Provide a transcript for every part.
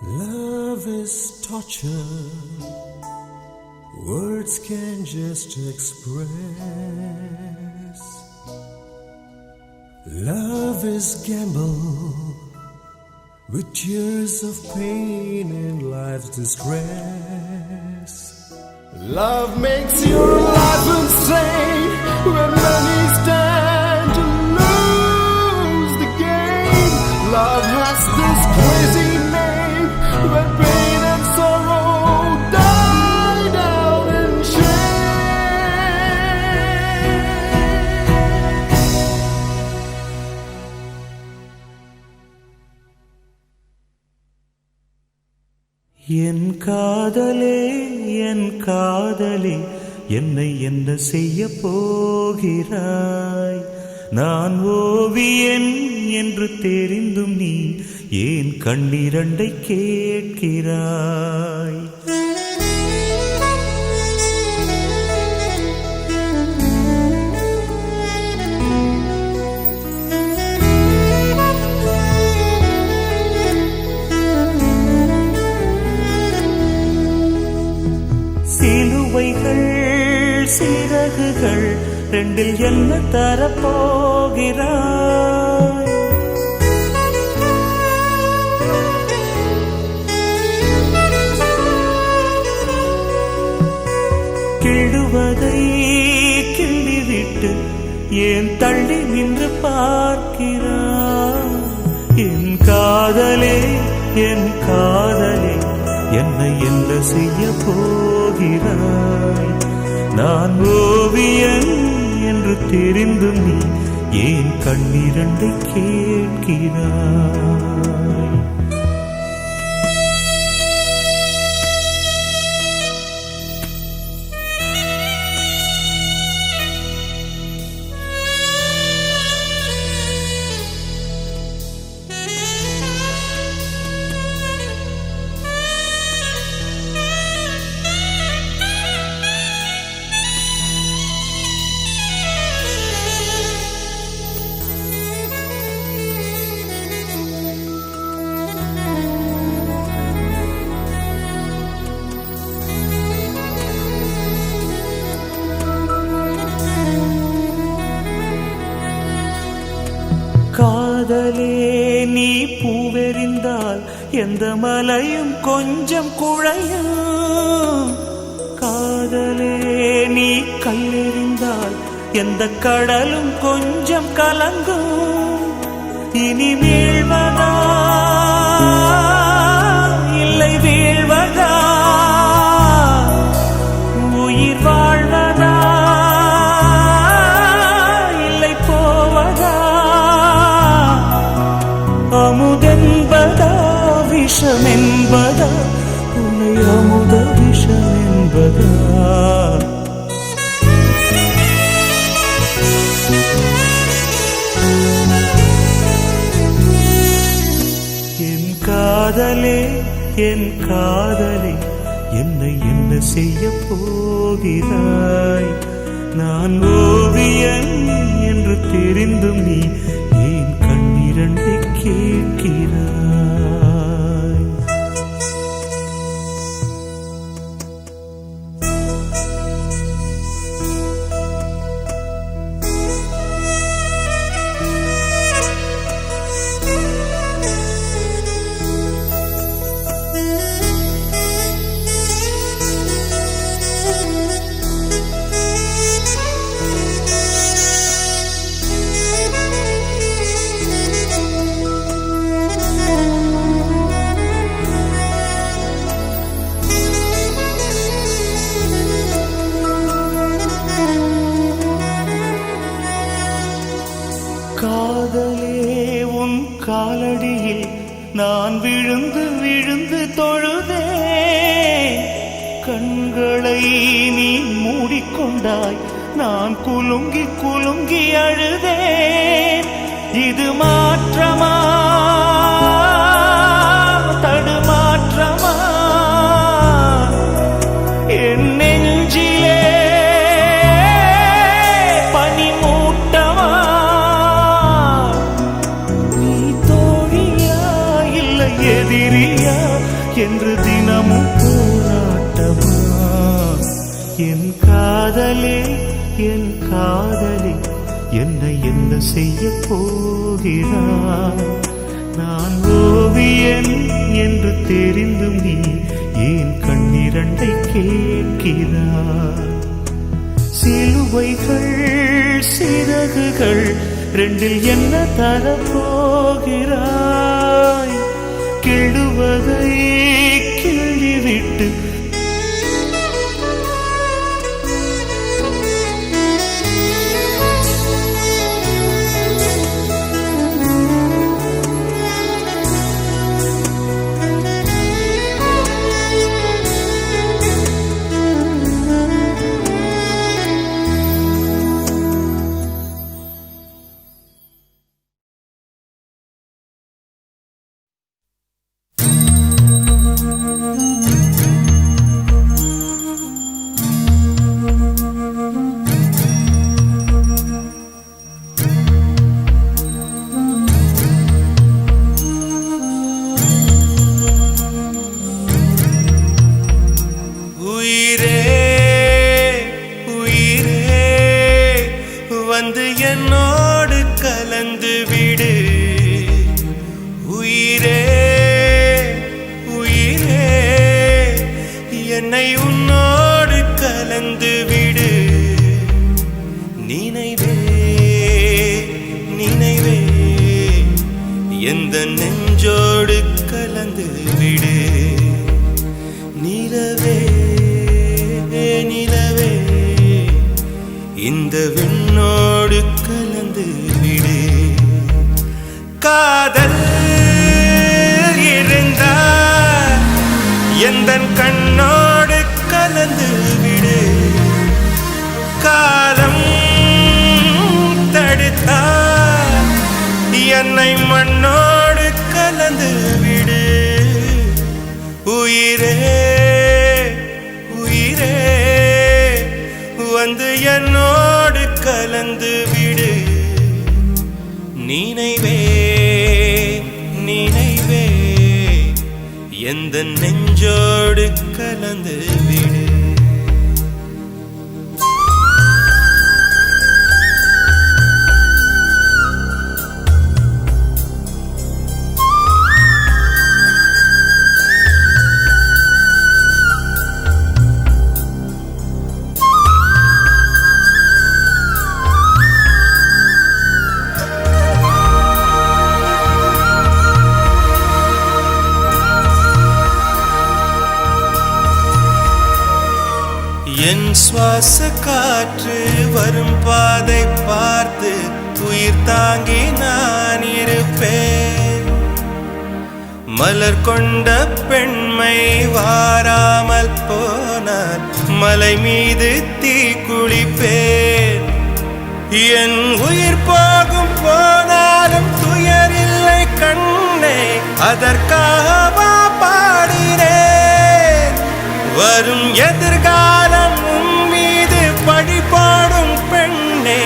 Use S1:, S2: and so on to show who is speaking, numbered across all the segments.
S1: Love is torture, words can just express. Love is gamble with tears of pain and life's distress. Love makes your life insane when many stand to lose the game. Love has this crazy name when pain and sorrow die down in
S2: என் காதலே என் காதலே என்னை என்ன செய்ய போகிறாய்? நான் ஓவியன் என்று தெரிந்தும் நீ ஏன் கண்ணிரண்டை கேட்கிறாய்? சிலுவைகள் சிறகுகள் ரெண்டில் என்ன தரப்போகிறாய்? கிள்ளுவதை கிள்ளிவிட்டு ஏன் தள்ளி நின்று பார்க்கிறாய்? என் காதலே என் காதலே என்னை என்ன செய்ய போகிறாய்? நான் ஓவியன் என்று தெரிந்தும் நீ ஏன் கண்ணிரண்டை கேட்கிறாய்? காதலே நீ பூவெறிந்தால் எந்த மலையும் கொஞ்சம் குழையும். காதலே நீ கல்லெறிந்தால் எந்த கடலும் கொஞ்சம் கலங்கும். இனி வீழ்வதா இல்லை வீழ்வதா, உயிர் வாழ்வதா இல்லை போவதா, அமுதென்பதா விஷமென்பதா, உன்னை அமுத விஷமென்பதா? என் காதலே என் காதலே என்னை என்ன செய்ய போகிறாய்? நான் ஓவியன் என்று தெரிந்தும் நீ ஏன் கண்ணிரண்டை கேட்கிறாய்? காதலே உன் காலடியில் நான் விழுந்து விழுந்து தொழுதே. கண்களை நீ மூடிக்கொண்டாய், நான் குலுங்கி குலுங்கி அழுதேன். இது மாற்றமா தடுமாற்றமா? என் நெஞ்சிலே பனிமூட்டமா? எதிரியா என்று தினமும் போராட்டமா? என் காதலே என் காதலே என்னை என்ன செய்ய போகிறாய்? நான் ஓவியன் என்று தெரிந்தும் நீ ஏன் கண்ணிரண்டை கேட்கிறாய்? சிலுவைகள் சிறகுகள் ரெண்டில் என்ன தரப்போகிறாய்? கிள்ளுவதை கிள்ளிவிட்டு
S1: வந்து என்னோடு கலந்து விடு. உயிரே உயிரே என்னை உன்னோடு கலந்து விடு. நினைவே நினைவே எந்த நெஞ்சோடு கலந்து விடு. நிலவே நிலவே இந்த விண்ணோடு கலந்து விடு. காதல் இருந்தால் எந்தன் கண்ணோடு கலந்து விடு. காலம் தடுத்தால் என்னை மண்ணோடு கலந்து விடு. உயிரே உயிரே வந்து என்னோடு கலந்து விடு. நினைவே நினைவே எந்த நெஞ்சோடு கலந்து விடு. என் சுவாச காற்று வரும் பாதை பார்த்து உயிர் தாங்கி நான் இருப்பேன். மலர் கொண்ட பெண்மை வாராமல் போனார் மலை மீது தீ குளிப்பேன். என் உயிர் போகும் போனாலும் துயரில்லை கண்ணே, அதற்காக பாடினேன். வரும் எதிர்காலம் உன் மீது பழி போடும் பெண்ணே,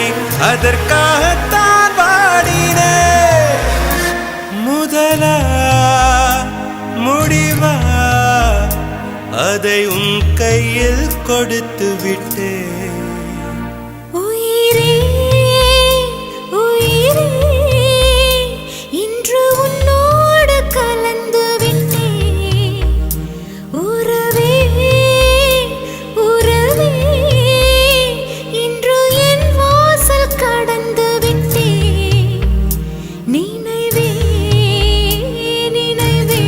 S1: அதற்காகத்தான் பாடினேன். முதலா முடிவா அதை உன் கையில் கொடுத்து விட்டேன்.
S3: உயிரே உயிரே இன்று உன்னோடு கலந்து விட்டேன். உறவே உறவே இன்று என் வாசல் கடந்து விட்டேன். நினைவே நினைவே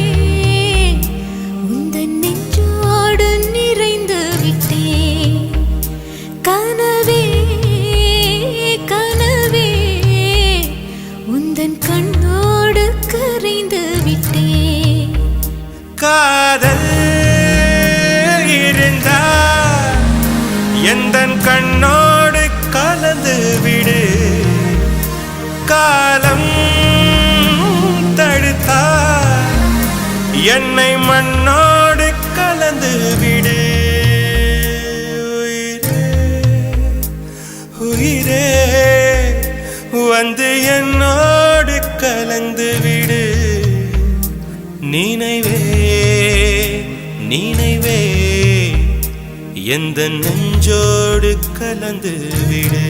S3: உந்தன் நெஞ்சோடு நிறைந்து விட்டேன். கனவே கனவே உந்தன் கண்ணோடு கரைந்து விட்டேன்.
S1: காதல் இருந்தால் எந்தன் கண்ணோடு கலந்து விடு. காலம் தடுத்தால் என்னை மண்ணோடு கலந்து விடு. உயிரே வந்து என்னோடு கலந்து விடு. நினைவே
S2: நினைவே எந்த நெஞ்சோடு கலந்து விடு.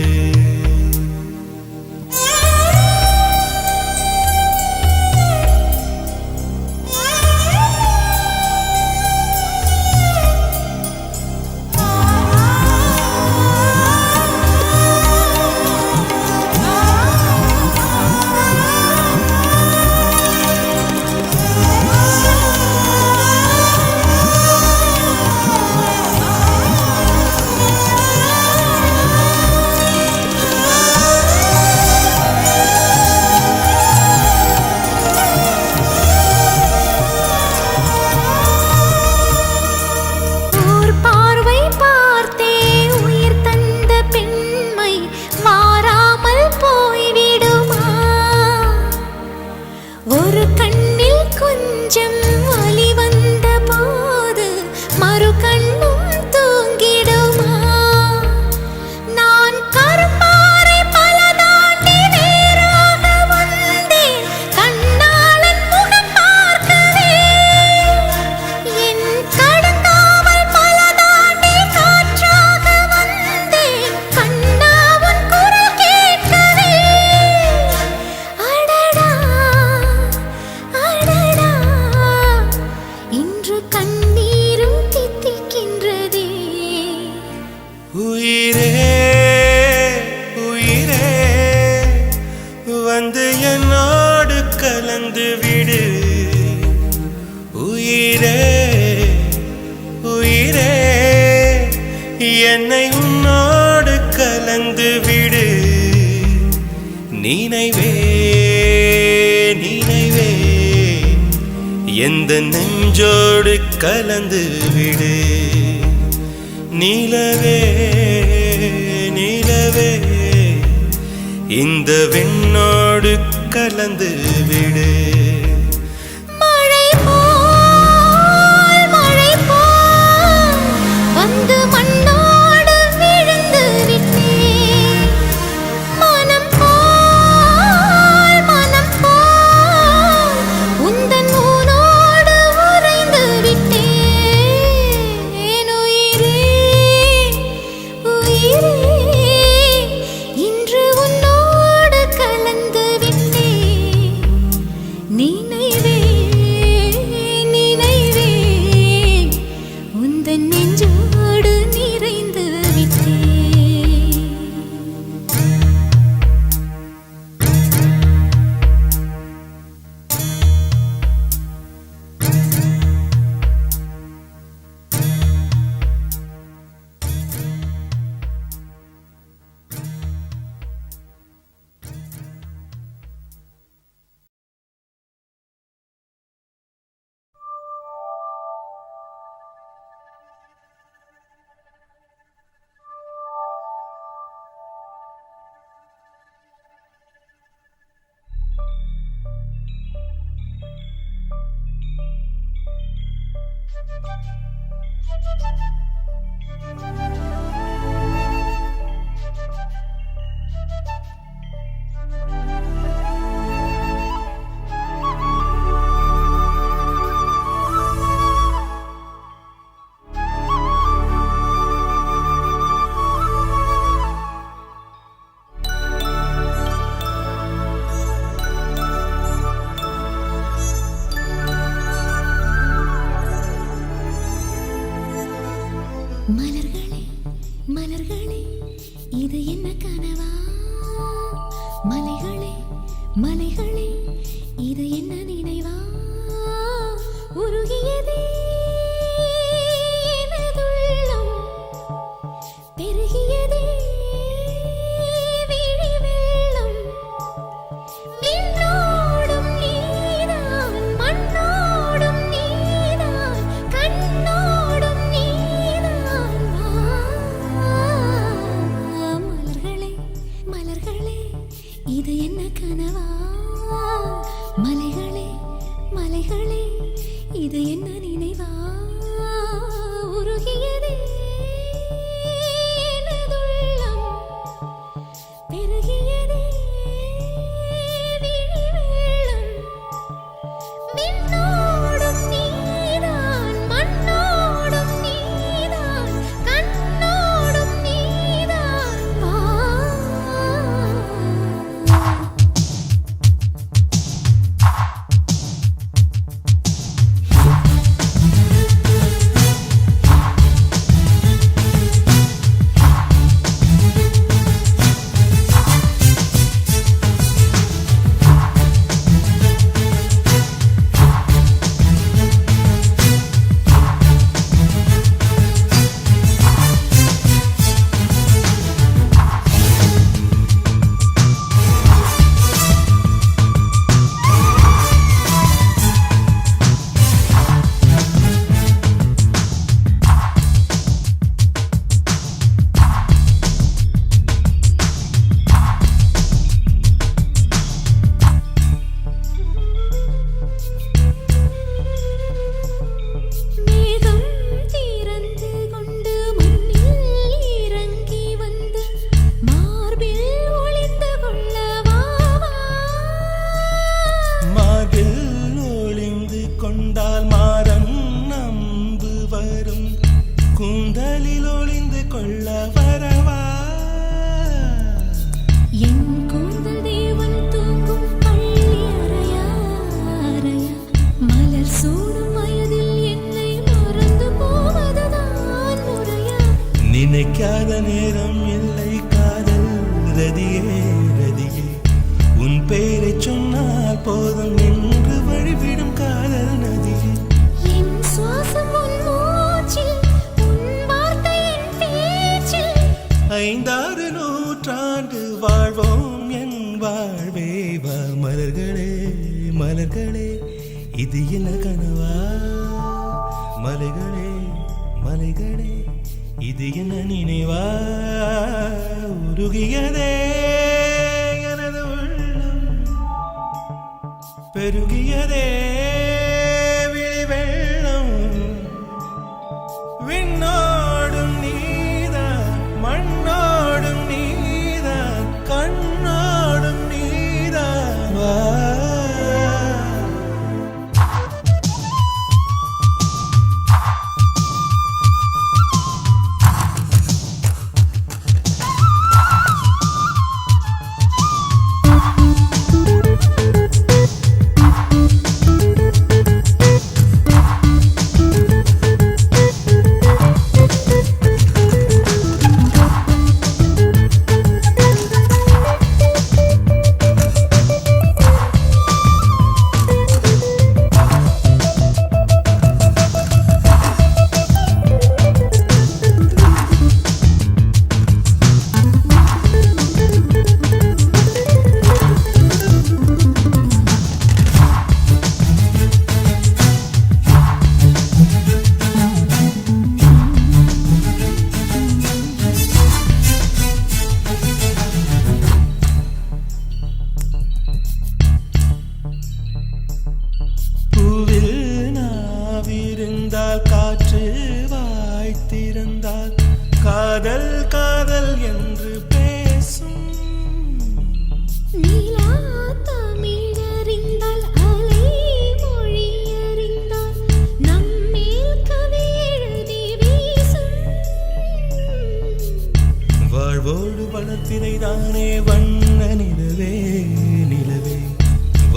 S3: ஒரு கண்ணில் கொஞ்சம் வலி வந்த போது மறு கண்ணும் தூங்கிடுமா? நான் கருப்பாறை பல தாண்டி நேராக வந்தேன் கண்ணாளன் முகம் பார்க்கவே. என் கடுங்காவல் பல தாண்டி காற்றாக வந்தேன் கண்ணாவன் குரல் கேட்கவே. இன்று கண்ணீரும் தித்திக்கின்றதே.
S2: உயிரே உயிரே வந்து என்னோடு கலந்து விடு. உயிரே உயிரே என்னை உன்னோடு கலந்து விடு. நினைவே நினைவே எந்த நெஞ்சோடு கலந்து விடு. நிலவே நிலவே இந்த விண்ணோடு கலந்து விடு.
S3: மழை போல் வந்து மண்ணோடு விழுந்து விட்டேன். மனம் போல் உந்தன் ஊனோடு உறைந்து விட்டேன். உயிரே உயிரே இன்று உன்னோடு கலந்து விட்டேன். நினைவே நினைவே உந்தன் நெஞ்சோடு நிறைந்து விட்டேன். மலர்களே மலர்களே இது என்ன கனவா? மலைகளே மலைகளே இது என்ன நினைவா? உருகியதே எனதுள்ளம், பெருகியதே விழி வெள்ளம். விண்ணோடும் நீதான் மண்ணோடும் நீதான் கண்ணோடும் நீதான். மலர்களே மலர்களே இது என்ன கனவா? மலைகளே மலைகளே இது என்ன நினைவா? உருகியதே எனதுள்ளம், பெருகியதே விழி வெள்ளம். விண்ணோடும் நீதான் மண்ணோடும்
S2: நினைக்காத நேரம் இல்லை காதல் ரதியே ரதியே உன் பெயரை சொன்னால் போதும் என்று வழிவிடும் காதல் நதியே
S3: என் சுவாசம் உன் மூச்சில் உன் வார்த்தை என் பேச்சில்
S2: 5-6 நூற்றாண்டு வாழ்வோம் என் வாழ்வே வா மலர்களே மலர்களே இது என்ன கனவா மலைகளே மலைகளே இது என்ன நினைவா உருகியதே எனது உள்ளம் பெருகியதே விழி வெள்ளம் விண்ணோடும் நீதான் மண்ணோடும் நீதான் கண்ணோடும் நீதான் வா காற்று வாய்த்திருந்தால் காதல் காதல் என்று பேசும்
S3: நீலா தமிழறிந்தால் அலை மொழி அறிந்தால் நம்மேல் கவி எழுதி வீசும்
S2: வாழ்வோடு வளத்தினை தானே வண்ண நிலவே நிலவே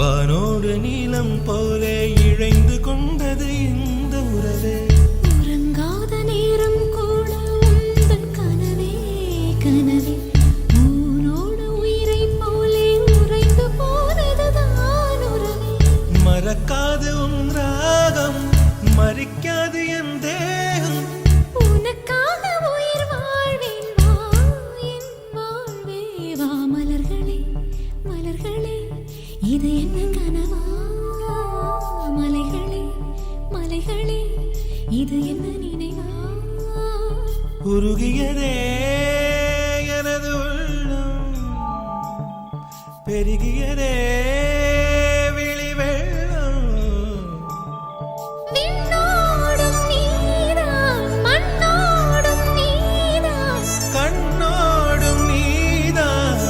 S2: வானோடு நீலம் போலே இழைந்து கொண்டது இந்த உறவே
S3: உறங்காத நேரம் கூட உந்தன் கனவே கனவே ஊனோடு உயிரை போலே உறைந்து போனதுதான் உறவே
S2: மறக்காது உன் ராகம் மறிக்காது என் தேகம்
S3: உனக்காக உயிர் வாழ்வேன் வா என் வாழ்வே வா மலர்களே மலர்களே இது என்ன கனவா மலைகளே மலைகளே இது என்ன நினைவா
S2: உருகியதே எனது உள்ளம் பெருகியதே விழி வெள்ளம்
S3: விண்ணோடும் நீதான் மண்ணோடும் நீதான்
S2: கண்ணோடும் நீதான்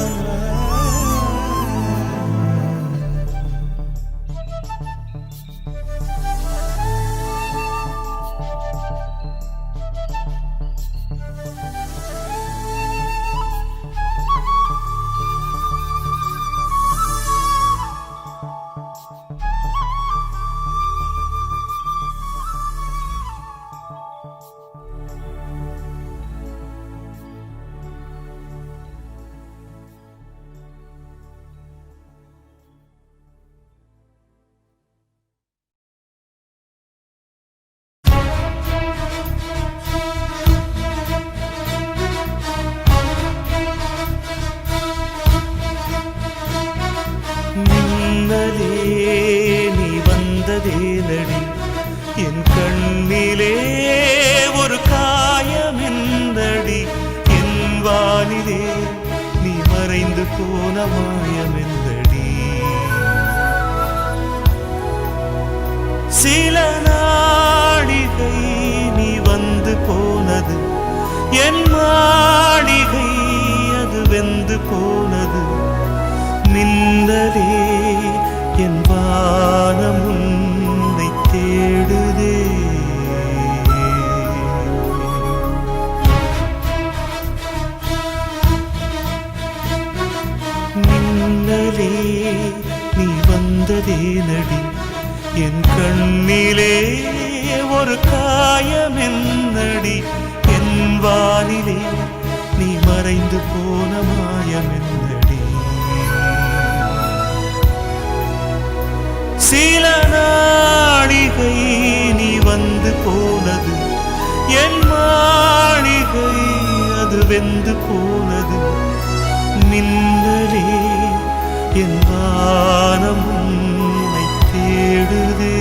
S2: மின்னலே நீ வந்ததேனடி என் கண்ணிலே ஒரு காயமென்னடி என் வானிலே நீ மறைந்து போன மாயமென்னடி சில நாடிகை நீ வந்து போனது என் மாளிகை அது வெந்து போனது மின்னலே என் வானம் உன்னை தேடுதே மின்னலே நீ வந்ததேனடி என் கண்ணிலே ஒரு காயமென்னடி என் வானிலே நீ மறைந்து போன மாயமென்னடி. சில நாளிகை நீ வந்து போனது என் மாளிகை அது வெந்து போனது. மின்னலே என் வானம் உன்னை தேடுதே.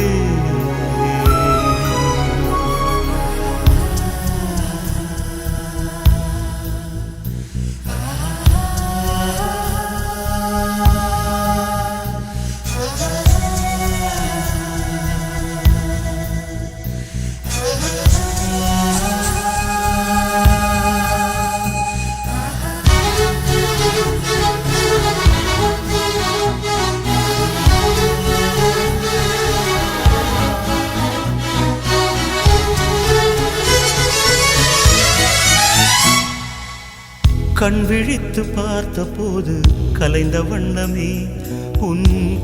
S2: கண் விழித்து பார்த்த போது கலைந்த வண்ணமே உன்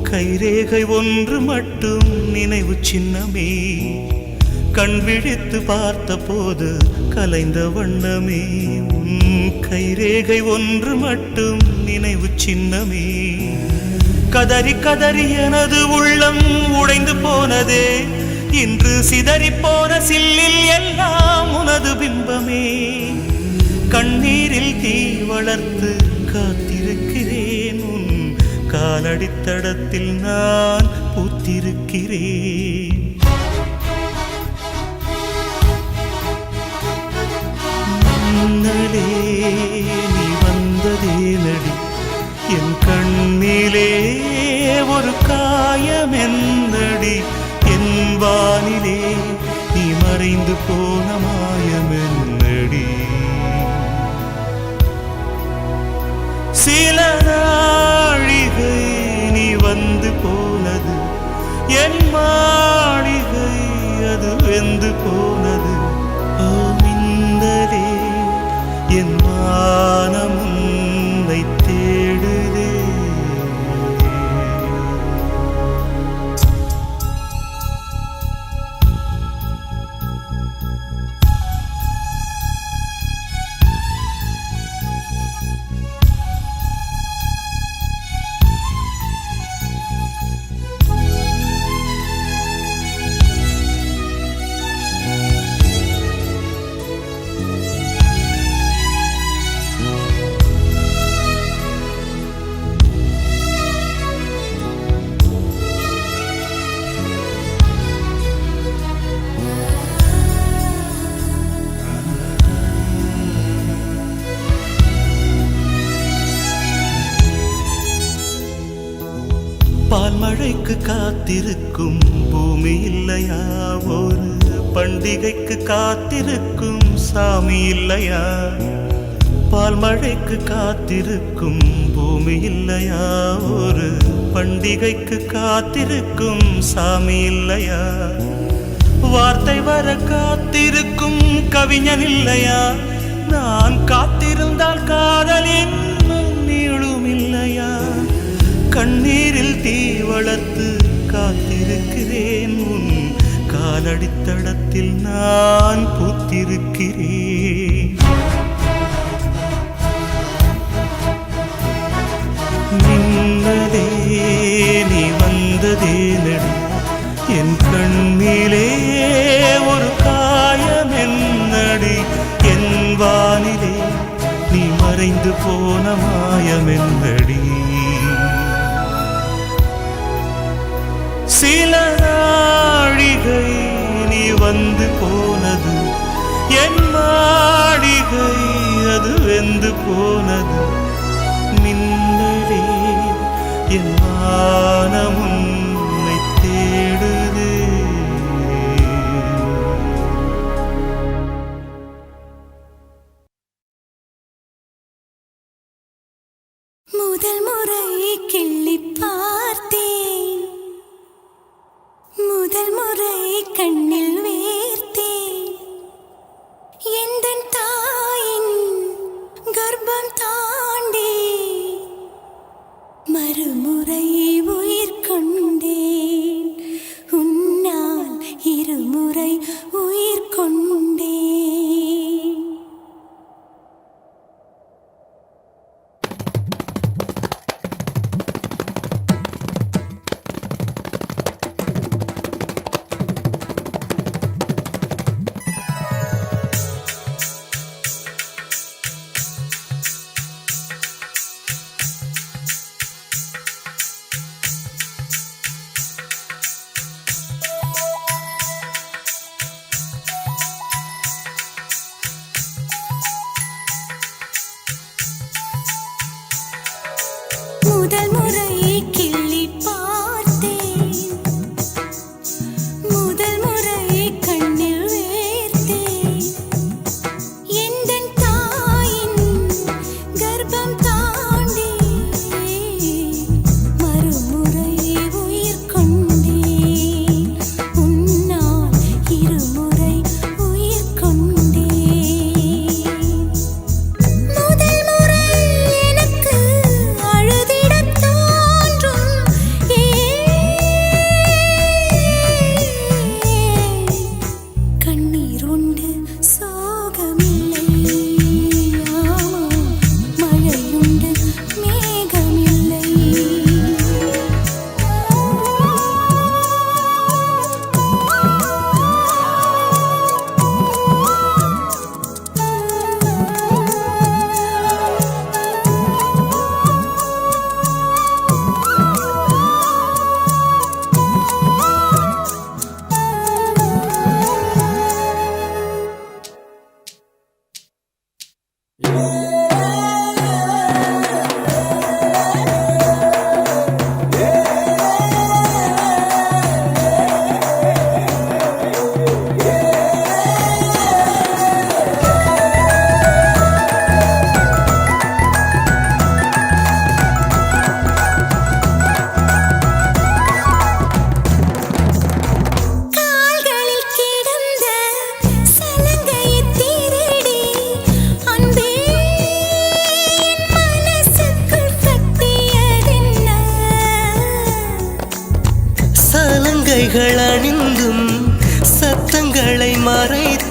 S2: கைரேகை ஒன்று மட்டும் நினைவு சின்னமே. கண் விழித்து பார்த்த போது கலைந்த வண்ணமே உன் கைரேகை ஒன்று மட்டும் நினைவு சின்னமே. கதறி கதறி எனது உள்ளம் உடைந்து போனதே. இன்று சிதறி போன சில்லில் எல்லாம் உனது பிம்பமே. கண்ணீரில் தீ வளர்த்து காத்திருக்கிறேன். உன் காலடித்தடத்தில் நான் பூத்திருக்கிறேன். மன்னலே நீ வந்ததே நடி என் கண்ணிலே ஒரு காயம் என்னடி. என் வானிலே நீ மறைந்து போன மாயமென்னடி. சில நாழிகை நீ வந்து போனது என் மாளிகை அது வெந்து போனது. ஓ மின்னலே என் வானம் உன்னை தேடுதே. பால்மழைக்கு காத்திருக்கும் பூமி இல்லையா? ஒரு பண்டிகைக்கு காத்திருக்கும் சாமி இல்லையா? பால்மழைக்கு காத்திருக்கும் பூமி இல்லையா? ஒரு பண்டிகைக்கு காத்திருக்கும் சாமி இல்லையா? வார்த்தை வர காத்திருக்கும் கவிஞன் இல்லையா? நான் காத்திருந்தால் காதலின் நீளும் இல்லையா? கண்ணீரில் தீ வளர்த்து காத்திருக்கிறேன். உன் காலடித்தடத்தில் நான் பூத்திருக்கிறேன். மின்னலே நீ வந்ததே நடி என் கண்ணிலே ஒரு காயம் என்னடி. என் வானிலே நீ மறைந்து போன மாயமென்னடி. சில நாழிகை நீ வந்து போனது என் மாளிகை அது வெந்து போனது. மின்னலே என் வானம் உன்னை தேடுதே.
S3: முதல் முறை கிள்ளி பார்த்தேன், முதல் முறை கண்ணில் வேர்த்தேன். எந்தன் தாயின் கர்ப்பம் தாண்டி மறுமுறை உயிர் கொண்டேன். உன்னால் இருமுறை உயிர் கொண்டேன்.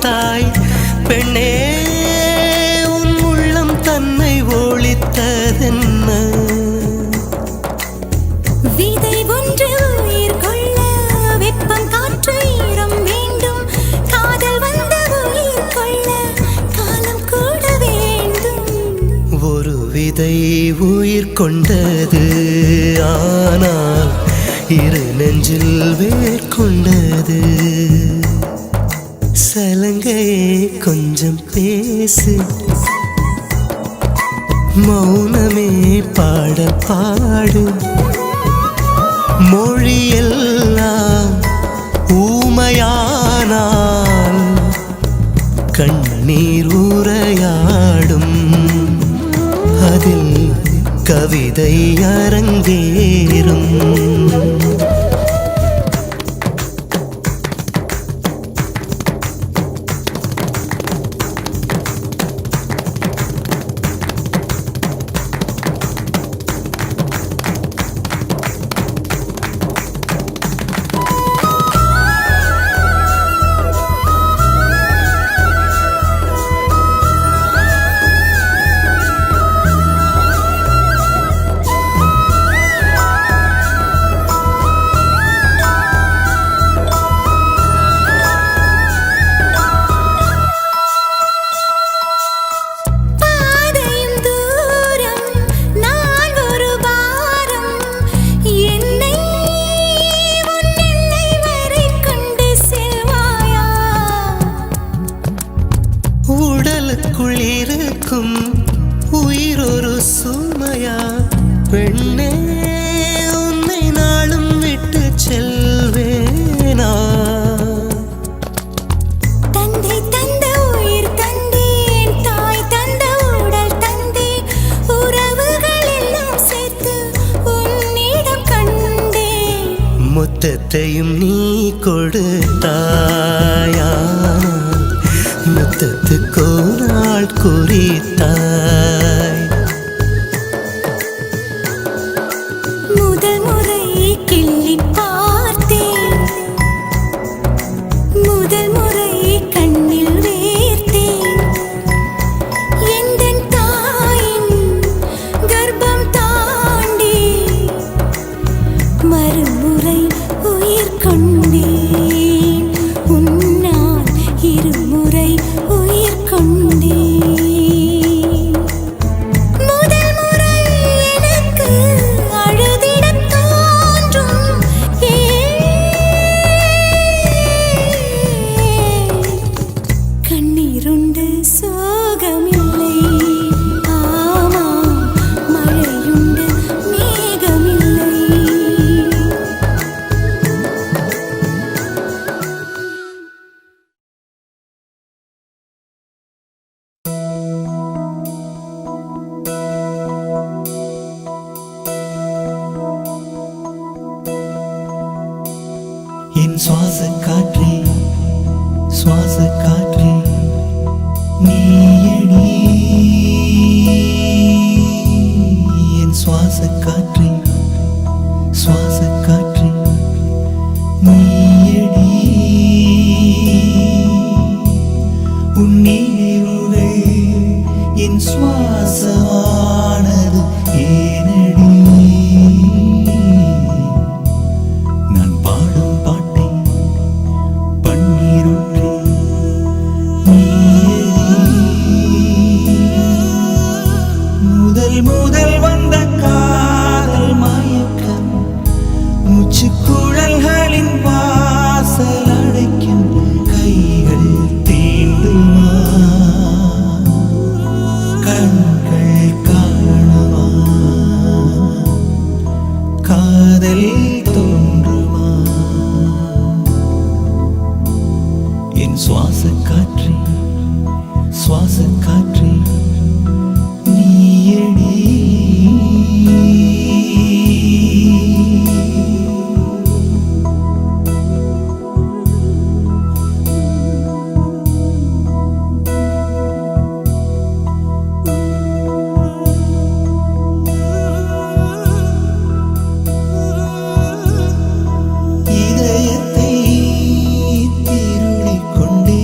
S4: ஒழித்தாய் பெண்ணே, உன் உள்ளம் தன்னை ஒழித்ததென்ன?
S3: விதை ஒன்று உயிர் கொள்ள வெப்பம் காற்று ஈரம் வேண்டும். காதல் வந்த உயிர் கொள்ள காலம் கூட வேண்டும்.
S4: ஒரு விதை உயிர் கொண்டது, ஆனால் இரு நெஞ்சில் வேர் கொண்டது. சலங்கையே கொஞ்சம் பேசு, மௌனமே பாட பாடு. மொழியெல்லாம் ஊமையானால் கண்ணீர் உரையாடும். அதில் கவிதை அரங்கேறும். உடலுக்குள் இருக்கும் உயிர் ஒரு சுமையா பெண்ணே, உன்னை நாளும் விட்டு செல்வேனா?
S3: தந்தை தந்த உயிர் தந்தேன், தாய் தந்த உடல் தந்தேன். உறவுகள் எல்லாம் சேர்த்து உன்னிடம் கண்டேன்.
S4: மொத்தத்தையும் நீ கொடுத்தாயா? முத்தத்துக்கு நாள் குறித்தாய்.
S3: முதல் முறை கிள்ளி பார்த்தேன், முதல் முறை கண்ணில் வேர்த்தேன். எந்தன் தாயின் கர்ப்பம் தாண்டி மறுமுறை உயிர் கொண்டேன். உன்னால் இருமுறை உயிர் கொண்டேன். முதல் முறை எனக்கு அழுதிடத் தோன்றும். கண்ணீருண்டு சோகமில்லை, ஆமாம் மழையுண்டு மேகமில்லை.
S2: என் சுவாச காற்றே, சுவாச காற்றே நீயடி. என் சுவாச காற்றே, சுவாச காற்றே நீயடி. உன் நினைவுகள் என் சுவாசமானது ஏனடி? நான் பாடும் பாட்டை பன்னீருற்றே முதல் முதல் வந்த காதல் மயக்கம், மூச்சுக்குழல்களின் வாசல் அடைக்கும். கைகள் தீண்டுமா, கண்கள் காணவா, காதல் தோன்றுமா? என் சுவாச காற்றே, சுவாச காற்றே நீயடி. இதயத்தை திருடிக் கொண்டே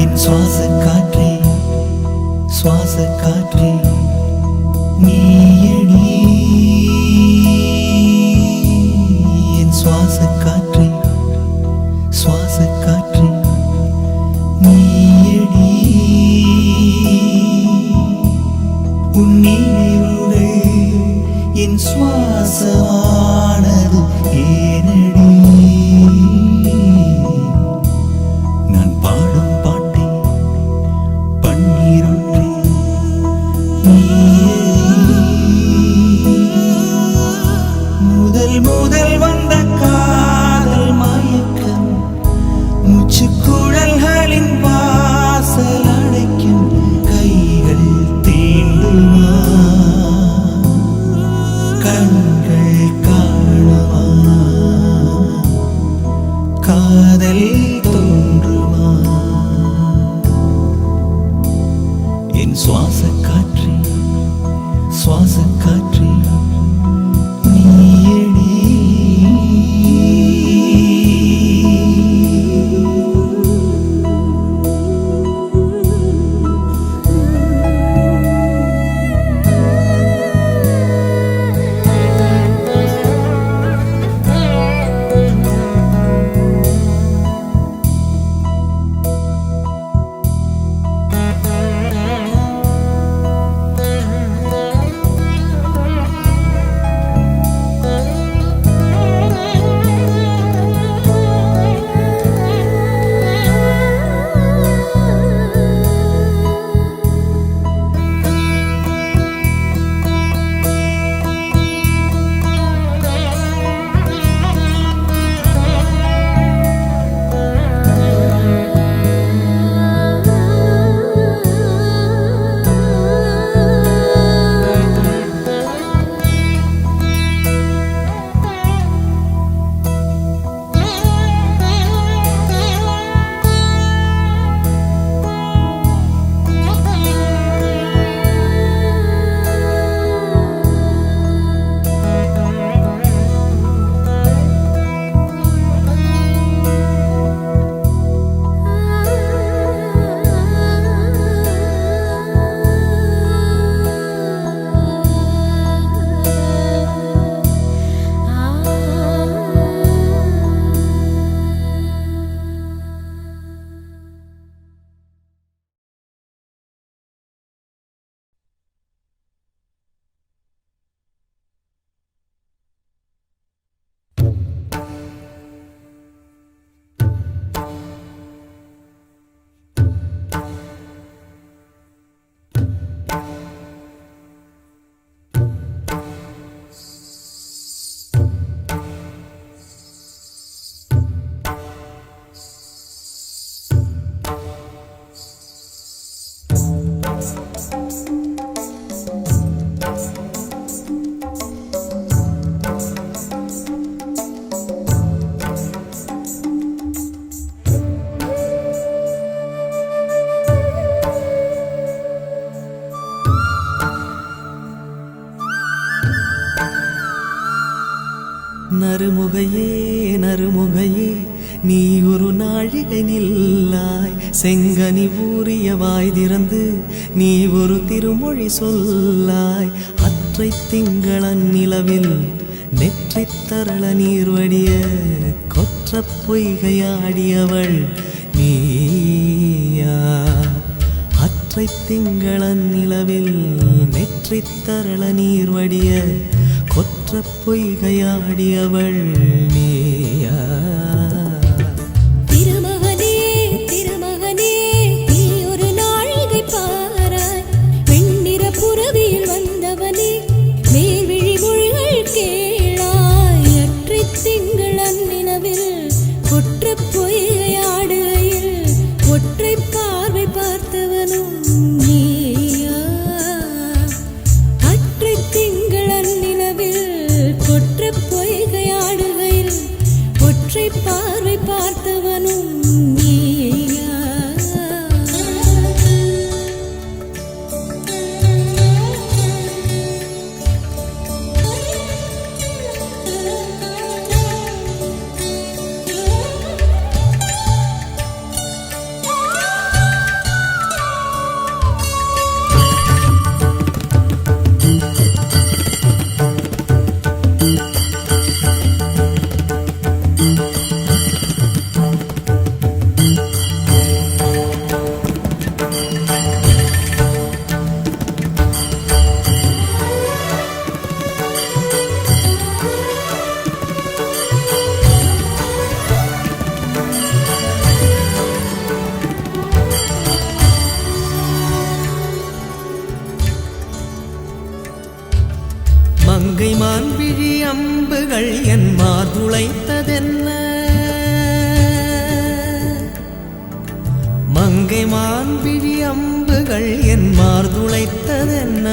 S2: என் சுவாச காற்றே சுவாச காற்றே நீயடி என் சுவாச காற்றே சுவாச காற்றே நீயடி உன் நினைவுகள் என் சுவாசமானது ஏனடி நான் பாடும் பாட்டை பன்னீரொன்றே முதல் முதல் வந்த காதல் மயக்கம் முச்சுக்குழல்களின் வாசல் அடைக்கும் கைகள் தீண்டுமா கண்கள் காணுமா காதல் தோன்றுமா என் சுவாச காற்றே சுவாச காற்றே நீயடி
S5: நறுமுகையே நறுமுகையே நீ ஒரு நாழிகை நில்லாய் செங்கனி ஊறிய வாய் திறந்து நீ ஒரு திருமொழி சொல்லாய் அற்றை திங்களன் நிலவில் நெற்றித் தரள நீர் வடிய கொற்ற பொய்கையாடியவள் நீயா அற்றை திங்களன் நிலவில் நெற்றித் தரள நீர் வடிய கொற்ற பொய்கையாடியவள் நீயா
S3: திருமகனே திருமகனே நீ ஒரு நாழிகை பாராய் வெண்ணிற புறவியில் வந்தவனே மேல்விழி மொழிகள் கேளாய் அற்றை திங்களன் நிலவில் கொற்ற பொய்கையாடுகையில் ஒற்றை பார்வை பார்த்தவனும் நீயா அற்றை திங்களன் நிலவில் கொற்ற பொய்கையாடுகையில்
S5: வைத்ததென்ன மங்கை மான்பிழி அம்புகள் என் மார்துளைத்ததென்ன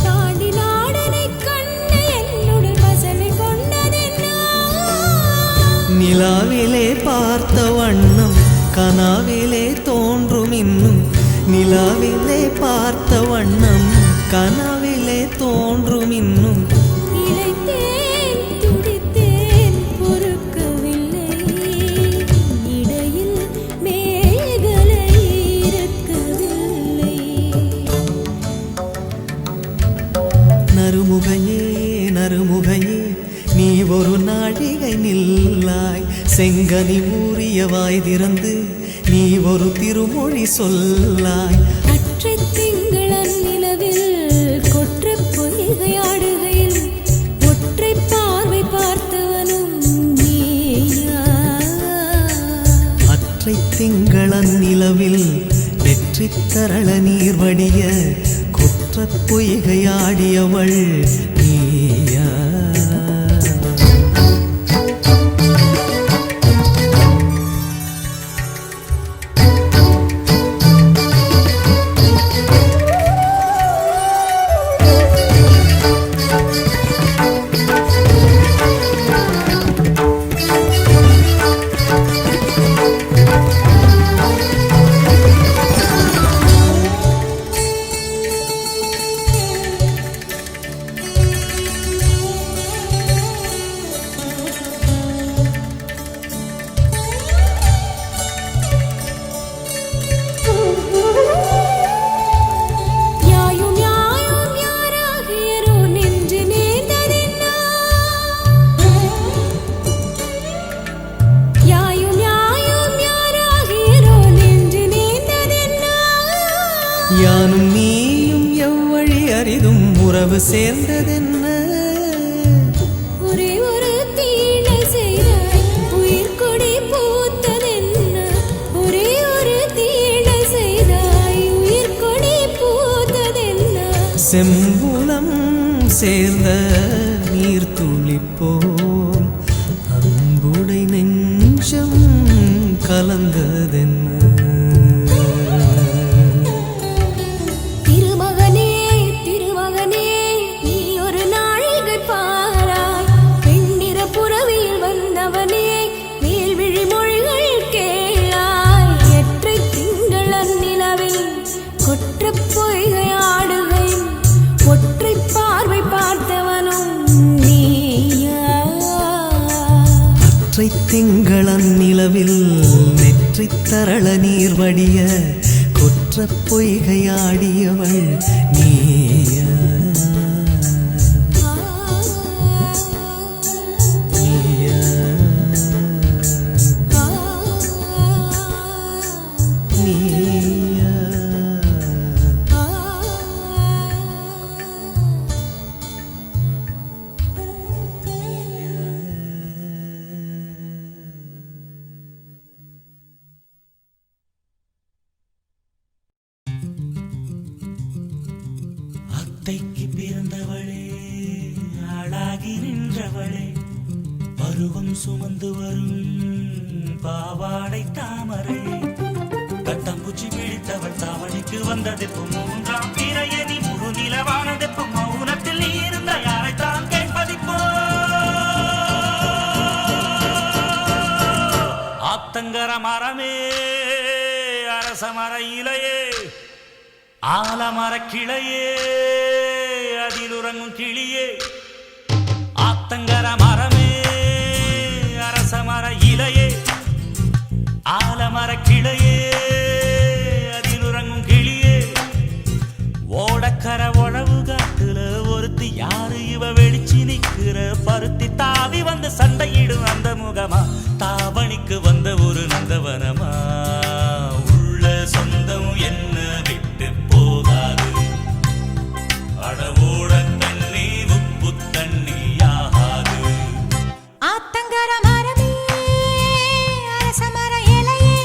S3: தாண்டி நாடனை கண்டு என்னுடன் வசனை கொண்டதென்ன
S5: நிலாவிலே பார்த்த வண்ணம் கனாவிலே தோன்றும் இன்னும் நிலாவிலே பார்த்த வண்ணம் கனாவிலே தோன்றும் இன்னும்
S3: இளைத்தேன் துடித்தேன் பொறுக்கவில்லை இடையில் மேகலை இருக்கவில்லை
S5: நறுமுகையே நறுமுகையே நீ ஒரு நாழிகை நில்லாய் செங்கனி ஊறிய வாய் திறந்து நீ ஒரு திருமொழி சொல்லாய்
S3: அற்றை திங்களன் நிலவில் கொற்ற பொய்கையாடுகையில் ஒற்றை பார்வை பார்த்தவனும் நீயா
S5: அற்றை திங்களன் நிலவில் வெற்றி தரள நீர் வடிய கொற்ற பொய்கையாடியவள் நீயா
S3: யாயும் யாயும் யாராகியரோ நின்று நேர்ந்ததென்ன யாயும் யாயும் யாராகியரோ நின்று நேர்ந்ததென்ன
S5: யானும் நீயும் எவ்வழி அரிதும் உறவு சேர்ந்ததென்ன
S3: ஒரே ஒரு தீண்டை செய்தாய் உயிர் கொடி பூத்ததென்ன ஒரே ஒரு தீண்டை செய்தாய் உயிர் கொடி பூத்ததென்ன
S5: செம்புலம் சேர்ந்த நீர் துளிப்போம் அன்புடை நெஞ்சம் கலந்ததென்ன
S3: திருமகனே திருமகனே நீ ஒரு நாழிகை பாராய் பெண்ணிற புறவியில் வந்தவனே மேல்விழி மொழிகள் கேளாய் எற்றை திங்களன் நிலவில் கொற்ற பொய்கை ஆடுகையில் ஒற்றை பார்வை பார்த்தவனும் நீயா
S5: அற்றை திங்களன் நிலவில் நெற்றி தரள நீர் வடிய கொற்ற பொய்கையாடியவள் நீயா நீயா நீயா
S2: அத்தைக்கு பிறந்தவளே ஆளாகி நின்றவளே பருவம் சுமந்து வரும் பாவாடை தாமரை கட்டம்பூச்சி பிடித்தவள் தாவணிக்கு வந்ததெப்பும் மூன்றாம் பிறையணி முழு நிலவானதெப்பும் மௌனத்தில் நீ இருந்த யாரைத்தான் கேட்பதிப்போ ஆத்தங்கர மரமே அரச மர இலையே ஆலமர கிளையே அதில் உறங்கும் கிளியே ஆத்தங்கர மரமே அரச மர இலையே ஆலமர கிளையே அதில் உறங்கும் கிளியே ஓடக்கர உழவு காட்டுல ஒருத்தி யாரு இவ வெளிச்சி நிக்கிற பருத்தி தாவி வந்து சண்டையிடும் அந்த முகமா தாவணிக்கு வந்த ஒரு நந்தவனமா உள்ள சொந்தம் என்ன விட்டு போகாது அடவோட தண்ணி உப்பு தண்ணி ஆகாது
S3: ஆத்தங்கர மரமே அரச மர இலையே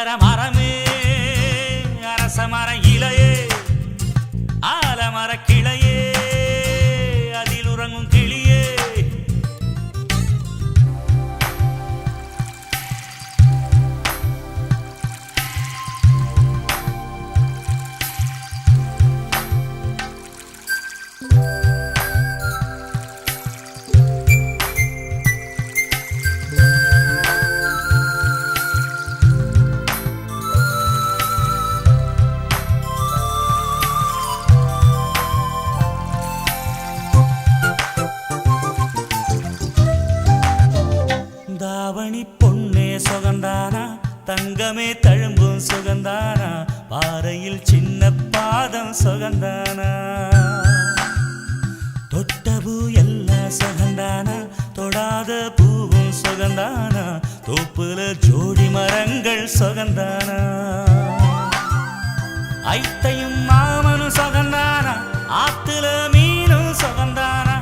S2: ஆத்தங்கர மரமே அரச மர இலையே ஆலமர கிளையே அதில் உறங்கும் கிளியே தாவணி பொன்னே சுகந்தானா தங்கமே தழும்பும் சுகந்தானா பாறையில் சின்ன பாதம் சுகந்தானா தொட்டபூ எல்லாம் சுகந்தானா தொடாத பூவும் சுகந்தானா தோப்புல ஜோடி மரங்கள் சுகந்தானா ஐத்தையும் மாமனும் சுகந்தானா ஆத்துல மீனும் சுகந்தானா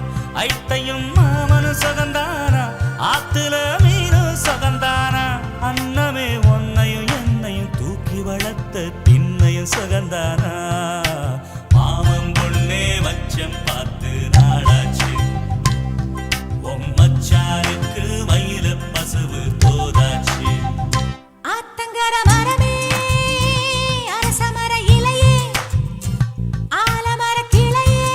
S2: ஐத்தையும் மாமனும் சுகந்தானா ஆத்துல மீனும் சுகந்தானா அன்னமே ஒன்னையும் என்னையும் தூக்கி வளர்த்த திண்ணையும் சுகந்தானா மாமன் பொண்ணே மச்சம் பார்த்து நாடாச்சு மச்சானுக்கு மயில பசுவு போதாச்சு
S3: ஆத்தங்கர மரமே அரச மர இலையே ஆலமர கிளையே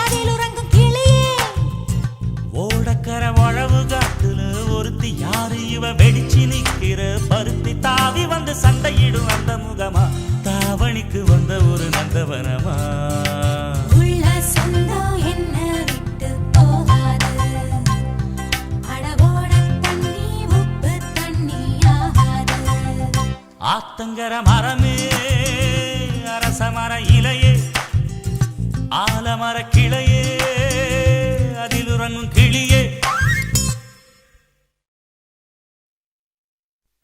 S3: அதில் உறங்கும் கிளியே
S2: ஓடக்கர உழவு காட்டுல ஒருத்தி யாரு இவ வெடிச்சு நிக்கிற பருத்தி தாவி வந்து சண்டையிடும் அந்த முகமா தாவணிக்கு வந்த ஒரு நந்தவனமா
S3: உள்ள சொந்தம் என்ன விட்டு போகாது அடவோட தண்ணி உப்பு தண்ணி ஆகாது
S2: ஆத்தங்கர மரமே அரச மர இலையே ஆலமர கிளையே அதில் உறங்கும் கிளியே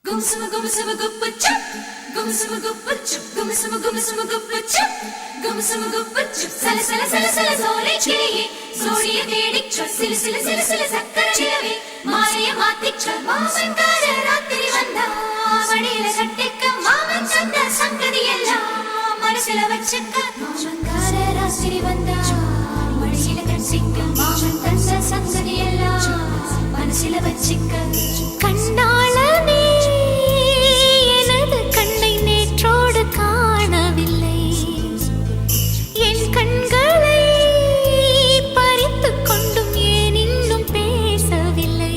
S3: Gumsuma gumsuma guppuchup, gumsuma guppuchup, gumsuma gumsuma guppuchup, gumsuma guppuchup. Sala sala sala sala sole chiliye, sodiya thedichu, sila sila sila sila sakkara chilave, maaya maathichu, maaman kara rathiri vanda, vadila kattikka maaman sanda sangadhi ella, manasila vachikka, maaman kara rathiri vanda, vadila kattikka, maaman sanda sangadhi ella, manasila vachikka. கண்ணாளனே எனது கண்ணை நேற்றோடு காணவில்லை என் கண்களை பறித்துக் கொண்டும் ஏன் இன்னும் பேசவில்லை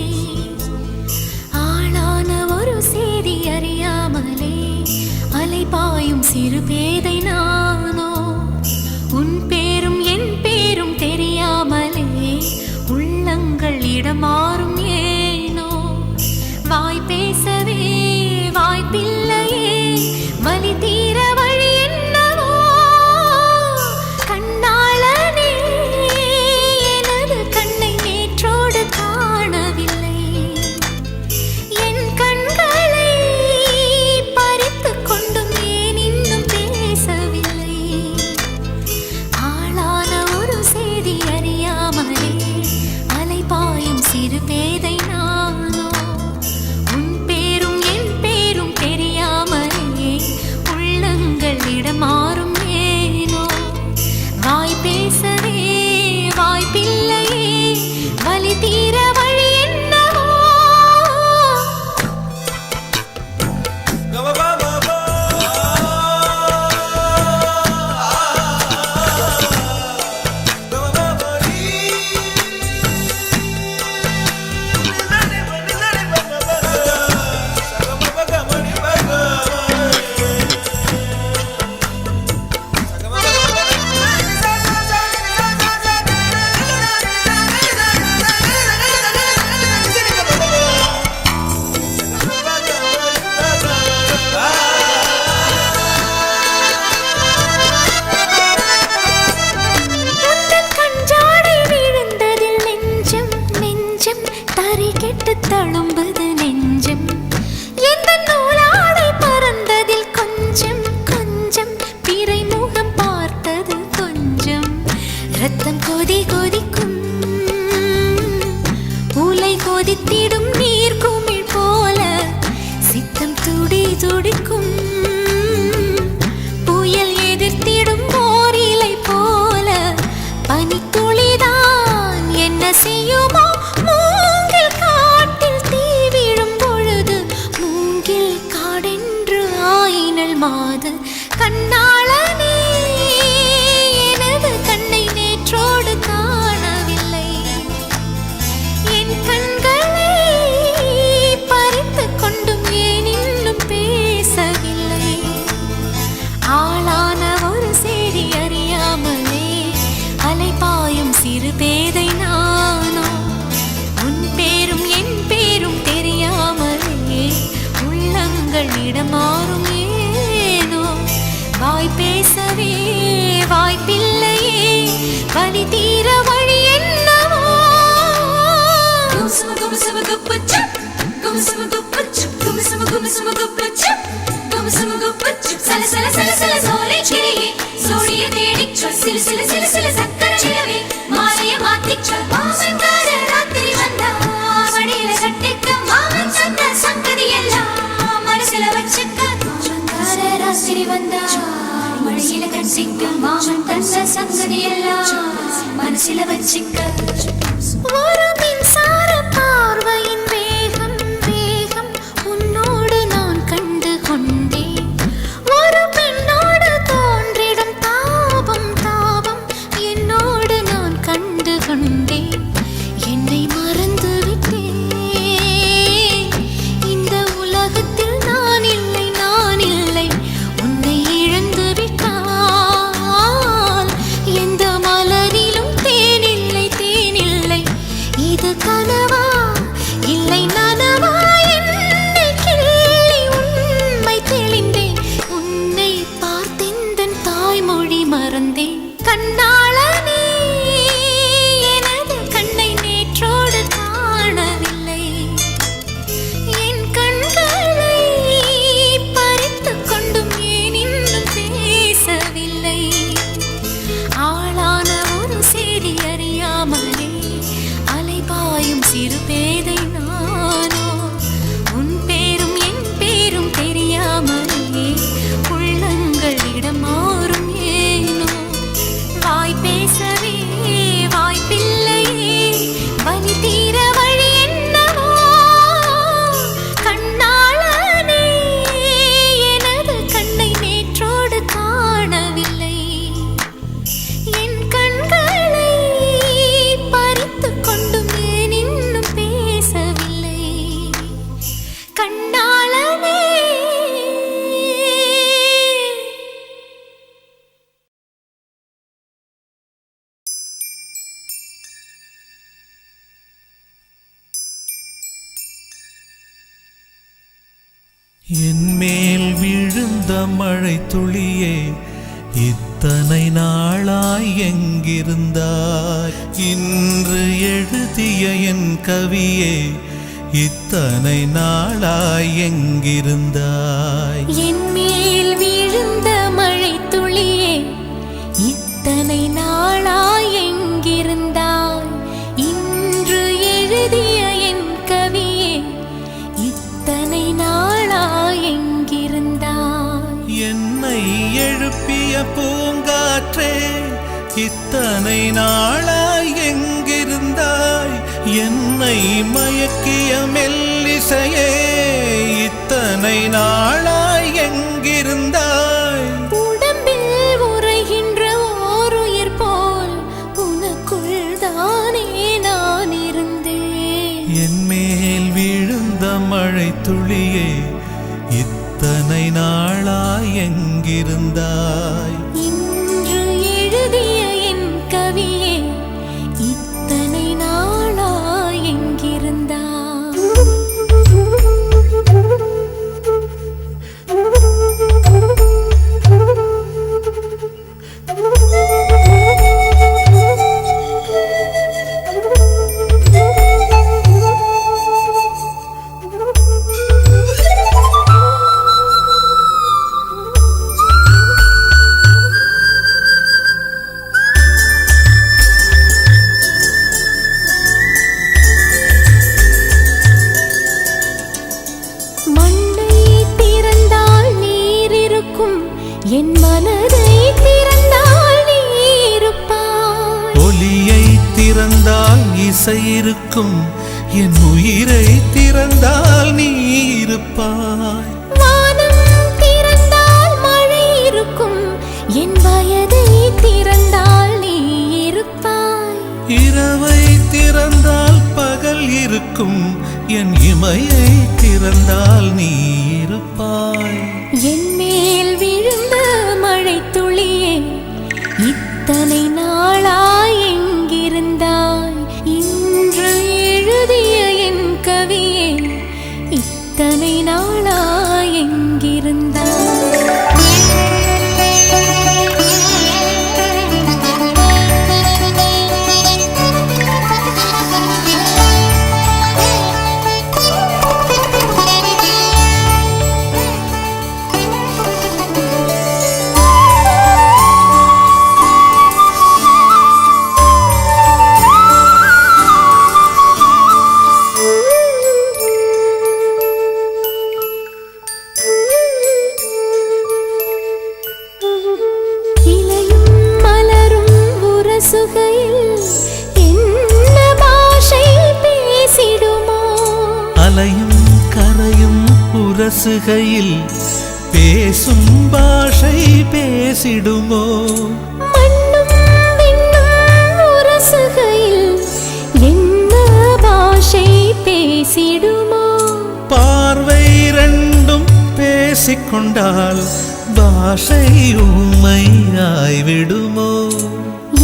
S3: ஆளான ஒரு செய்தி அறியாமலே அலைபாயும் சிறு பேதை நானோ உன் பேரும் என் பேரும் தெரியாமலே உள்ளங்கள் இடமாறும் ஏனோ வாய் பேசவே வாய்ப்பில்லையே வலி தீர வழி என்னவோ கண்ணாளனே எனது கண்ணை நேற்றோடு காணவில்லை என் கண்களை பறித்துக் கொண்டும் ஏன் இன்னும் பேசவில்லை ஆளான ஒரு செய்தி அறியாமலே அலைபாயும் சிறு பேதை நானோ உன் பேரும் என் பேரும் தெரியாமலே உள்ளங்கள் இடமாறும் ஏனோ வாய் பேசவே வாய்ப்பில்லையே வலி தீர வழி என்னவோ தழும்புது நெஞ்சம் எந்த நூலாடை பறந்ததில் கொஞ்சம் கொஞ்சம் பிறை முகம் பார்த்தது கொஞ்சம் ரத்தம் கொதி கொதிக்கும் உலை கொதித்திடும் நீர் குமிழ் போல சித்தம் துடி துடிக்கும் புயல் எதிர்த்திடும் ஓரிலை போல பனித்துளிதான் என்ன செய்யுமோ மூங்கில் காட்டில் தீ விழும் பொழுது மூங்கில் காடென்று ஆயினல் மாது கண்ணாளனே எனது கண்ணை நேற்றோடு காணவில்லை என் கண்களை பறித்துக் கொண்டும் ஏன் இன்னும் பேசவில்லை ஆளான ஒரு செய்தி அறியாமலே அலைபாயும் சிறு பேதை நானோ உன் பேரும் என் பேரும் தெரியாமலே உள்ளங்கள் இடமாறும் ஏனோ வாய் பேசவே வாய்ப்பில்லையே வலி தீர வழி என்னவோ மனசில வச்சிக்க ஒரு மின்சார பார்வையின் வேகம் வேகம் உன்னோடு நான் கண்டு கொண்டேன் ஒரு பெண்ணோடு தோன்றிடும் தாபம் தாபம் என்னோடு நான் கண்டு கொண்டேன் என்னை மறந்து விட்டேன் இந்த உலகத்தில் நான் இல்லை உன்னை இழந்து விட்டால் எந்த மலரிலும் தேனில்லை இது கனவா இல்லை நனவா என்னை கிள்ளி உண்மை தெளிந்தேன் உன்னை பார்த்தெந்தன் தாய்மொழி மறந்தேன் கண்ணாளனே எனது கண்ணை நேற்றோடு காணவில்லை என் கண்களை பறித்துக் கொண்டும் ஏன் இன்னும் பேசவில்லை ஆளான ஒரு செய்தி அறியாமலே அலைபாயும் சிறு பேதை நானோ உன் பேரும் என் பேரும் தெரியாமலே உள்ளங்கள் இடமாறும் ஏனோ வாய் பேசவே வாய்ப்பில்லையே வலி தீர வழி என்னவோ கண்ணாளனே எனது கண்ணை நேற்றோடு காணவில்லை என் கண்களை பறித்துக் கொண்டும் ஏன் இன்னும் பேசவில்லை கண்ணாளனே
S5: என் மேல் விழுந்த மழை துளியே இத்தனை நாளாய் எங்கிருந்தாய் இன்று எழுதிய என் கவியே இத்தனை நாளாய் எங்கிருந்தாய்
S3: என் மேல் விழுந்த மழை துளியே இத்தனை நாளாய் எங்கிருந்தாய் இன்று எழுதிய என் கவியே இத்தனை நாளாய் எங்கிருந்தாய்
S5: என்னை எழுப்பிய பூங்காற்றே இத்தனை நாளாய் எங்கிருந்தாய் என்னை மயக்கிய மெல்லிசையே இத்தனை நாளாய் எங்கிருந்தாய்
S3: உடம்பில் உறைகின்ற ஓருயிர் போல் உனக்குள் தானே நான் இருந்தேன்
S5: என் மேல் விழுந்த மழை துளியே இத்தனை நாளாய் எங்கிருந்தாய்
S3: இன்று எழுதிய என் கவியே இத்தனை நாளாய் எங்கிருந்தாய்
S5: ஆசை இருக்கும் என் உயிரை திறந்தால் நீ இருப்பாய்.
S3: வானம் திறந்தால் மழை இருக்கும் என் வயதை திறந்தால் நீ இருப்பாய்.
S5: இரவை திறந்தால் பகல் இருக்கும் என் இமையை திறந்தால் நீ இருப்பாய்.
S3: என் மேல் விழுந்த மழை துளியே இத்தனை நாளாய் எங்கிருந்தாய்? இன்று எழுதிய என் கவியே இத்தனை நாளாய் எங்கிருந்தாய்?
S5: அலையும் கரையும் உரசுகையில் பேசும் பாஷை பேசிடுமோ?
S3: மண்ணும் விண்ணும் உரசுகையில் என்ன பாஷை பேசிடுமோ?
S5: பார்வை ரெண்டும் பேசிக்கொண்டால் பாஷை ஊமையாய்விடுமோ?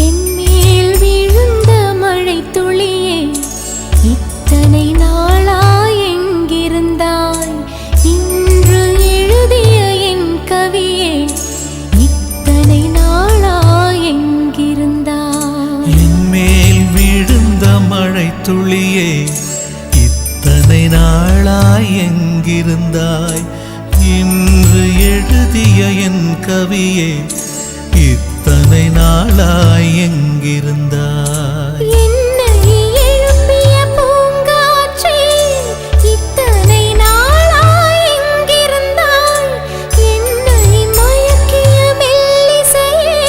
S3: என் மேல் விழுந்த மழை துளியே இத்தனை நாளாய் எங்கிருந்தாய்? இன்று எழுதிய என் கவியே இத்தனை நாளாய் எங்கிருந்தாய்?
S5: என் மேல் விழுந்த மழை துளியே இத்தனை நாளாய் எங்கிருந்தாய்? இன்று எழுதிய என் கவியே இத்தனை நாளாய் எங்கிருந்தாய்?
S3: என்னை எழுப்பிய பூங்காற்றே இத்தனை நாளாய் எங்கிருந்தாய்? என்னை மயக்கிய மெல்லிசையே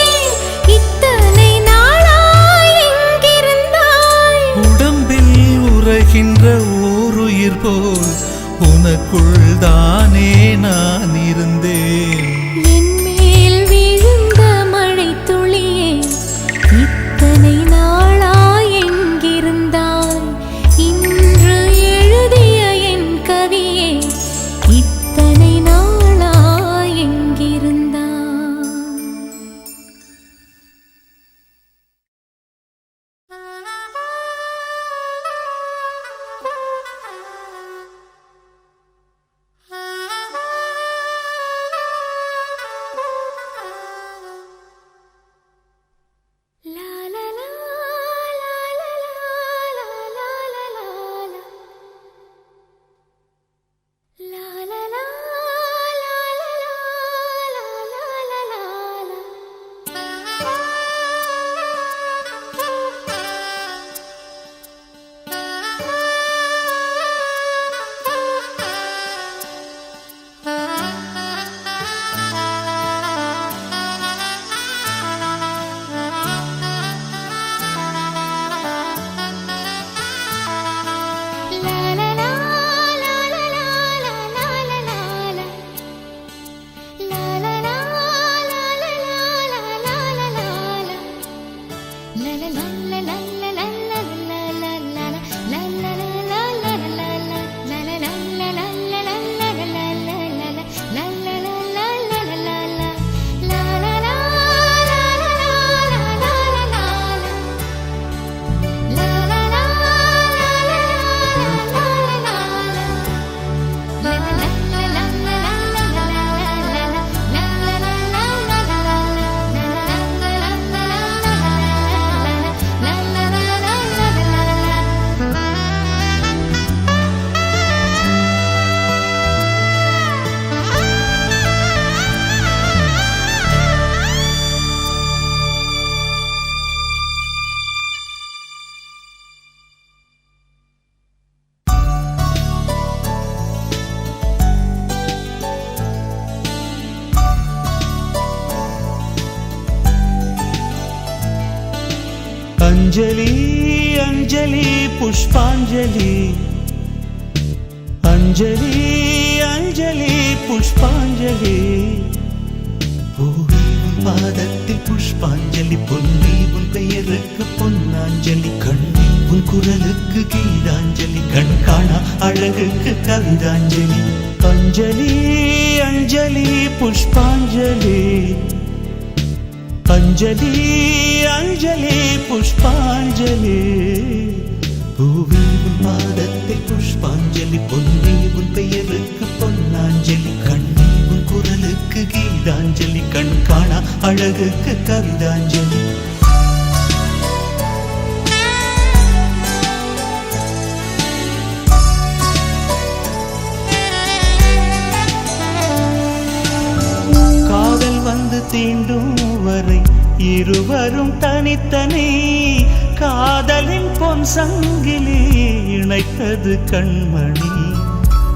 S3: இத்தனை நாளாய் எங்கிருந்தாய்?
S5: உடம்பில் உறைகின்ற ஓருயிர் போல் உனக்குள் தானே நான் இருந்தேன்.
S3: என் மேல் விழுந்த மழை துளியே இத்தனை நாளாய் எங்கிருந்தாய்? இன்று எழுதிய என் கவியே இத்தனை நாளாய் எங்கிருந்தாய்? La la
S5: அஞ்சலி அஞ்சலி புஷ்பாஞ்சலி அஞ்சலி அஞ்சலி புஷ்பாஞ்சலி பூவே உன் பாதத்தில் புஷ்பாஞ்சலி பொன்னி உன் பெயருக்கு பொன்னாஞ்சலி கண்ணி உன் குரலுக்கு கீதாஞ்சலி கண் காணா அழகுக்கு கவிதாஞ்சலி அஞ்சலி அஞ்சலி புஷ்பாஞ்சலி அஞ்சலி அஞ்சலி புஷ்பாஞ்சலி பூவே உன் பாதத்தில் புஷ்பாஞ்சலி பொன்னி உன் பெயருக்கு பொன்னாஞ்சலி கண்ணி உன் குரலுக்கு கீதாஞ்சலி கண் காணா அழகுக்கு கவிதாஞ்சலி காதல் வந்து தீண்டும் வரை இருவரும் தனித்தனி காதலின் பொன் சங்கிலி இணைத்தது கண்மணி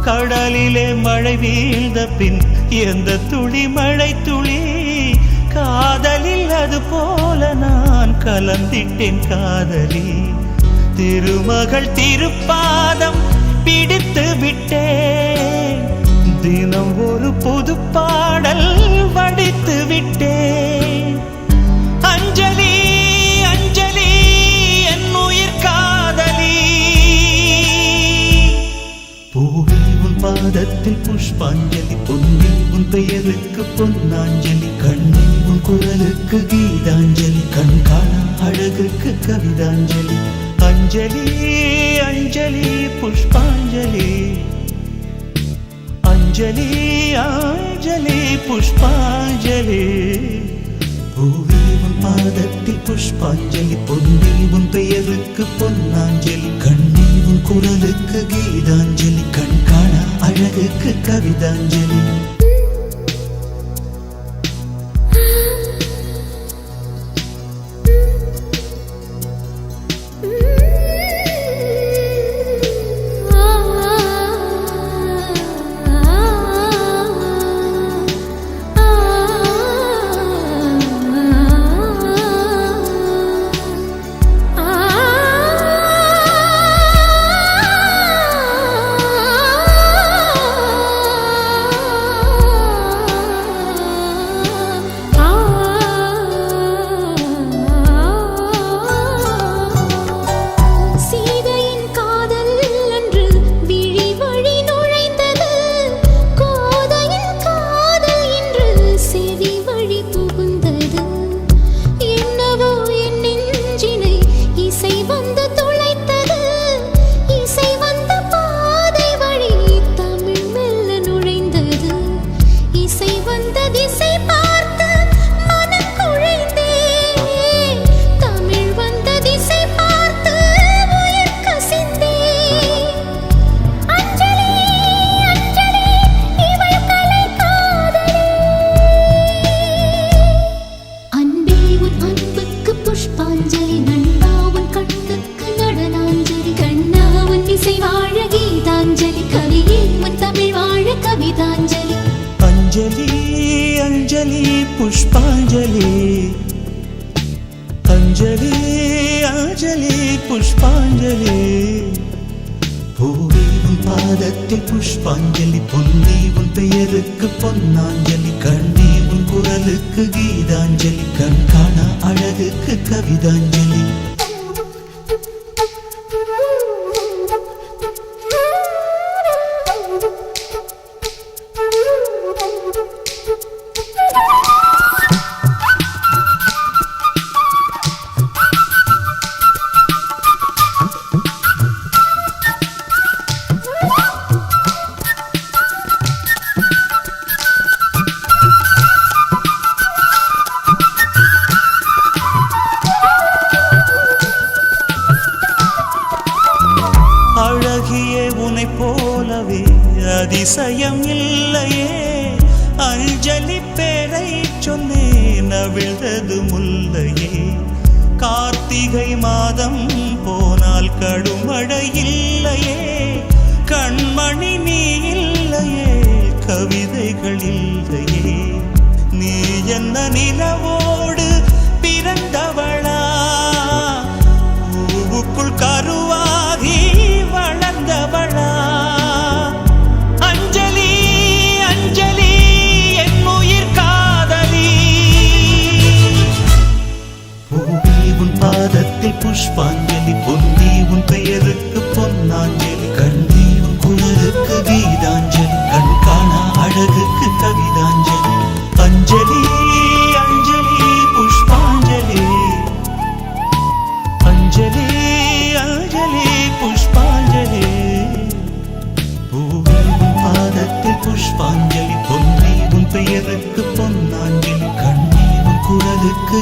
S5: கடலிலே மழை வீழ்ந்த பின் எந்த துளி மழை துளி காதலில் அது போல நான் கலந்திட்டேன் காதலி திருமகள் திருப்பாதம் பிடித்து விட்டேன் தினம் ஒரு புது பாடல் வடித்து விட்டேன் அஞ்சலி அஞ்சலி என் உயிர் காதலி பூவே உன் பாதத்தில் புஷ்பாஞ்சலி பொன்னி உன் பெயருக்கு பொன்னாஞ்சலி கண்ணி உன் குரலுக்கு கீதாஞ்சலி கண் காணா அழகுக்கு கவிதாஞ்சலி அஞ்சலி அஞ்சலி புஷ்பாஞ்சலி அஞ்சலி அஞ்சலி புஷ்பாஞ்சலி பூவே உன் பாதத்தில் புஷ்பாஞ்சலி பொன்னி உன் பெயருக்கு பொன்னாஞ்சலி கண்ணி உன் குரலுக்கு கீதாஞ்சலி கண் காணா அழகுக்கு கவிதாஞ்சலி அஞ்சலி புஷ்பாஞ்சலி அஞ்சலி அஞ்சலி புஷ்பாஞ்சலி பூவே உன் பாதத்தில் புஷ்பாஞ்சலி பொன்னி உன் பெயருக்கு பொன்னாஞ்சலி கண்ணி உன் குரலுக்கு கீதாஞ்சலி கண் காணா அழகுக்கு கவிதாஞ்சலி போலவே அதிசயம் இல்லையே அஞ்சலி பேரை சொன்னேன் அவிழ்ந்தது முல்லையே கார்த்திகை மாதம் போனால் கடுமழை இல்லையே கண்மணி நீ இல்லையே கவிதைகள் இல்லையே நீ என்ன நிலவோடு பிறந்தவளா உன் பாதத்தில் புஷ்பாஞ்சலி பொன்னி உன் பெயருக்கு பொன்னாஞ்சலி கண்ணி உன் குரலுக்கு கீதாஞ்சலி கண் காணா அழகுக்கு கவிதாஞ்சலி அஞ்சலி அஞ்சலி புஷ்பாஞ்சலி அஞ்சலி அஞ்சலி புஷ்பாஞ்சலி பூவே உன் பாதத்தில் புஷ்பாஞ்சலி பொன்னி உன் பெயருக்கு பொன்னாஞ்சலி கண்ணி உன் குரலுக்கு